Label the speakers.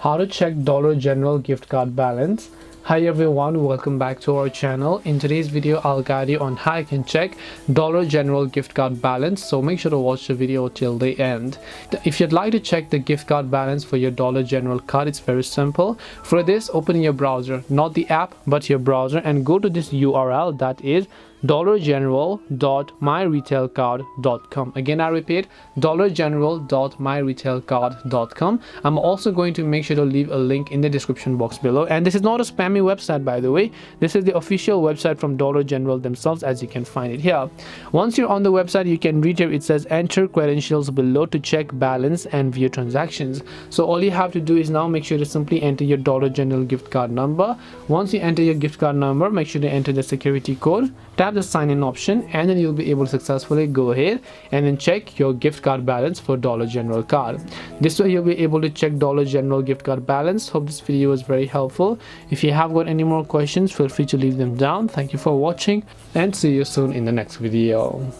Speaker 1: How to check Dollar General gift card balance. Hi everyone, welcome back to our channel. In today's video I'll guide you on how you can check Dollar General gift card balance, so make sure to watch the video till the end. If you'd like to check the gift card balance for your Dollar General card, it's very simple. For this, open your browser, not the app but your browser, and go to this URL, that is dollargeneral.myretailcard.com. Again, I repeat, dollargeneral.myretailcard.com. I'm also going to make sure to leave a link in the description box below. And this is not a spammy website, by the way. This is the official website from Dollar General themselves, as you can find it here. Once you're on the website, you can read here, it says enter credentials below to check balance and view transactions. So all you have to do is now make sure to simply enter your Dollar General gift card number. Once you enter your gift card number, make sure to enter the security code. Tap the sign in option, and then you'll be able to successfully go ahead and then check your gift card balance for Dollar General card. This way you'll be able to check Dollar General gift card balance. Hope this video was very helpful. If you have got any more questions, feel free to leave them down. Thank you for watching and see you soon in the next video.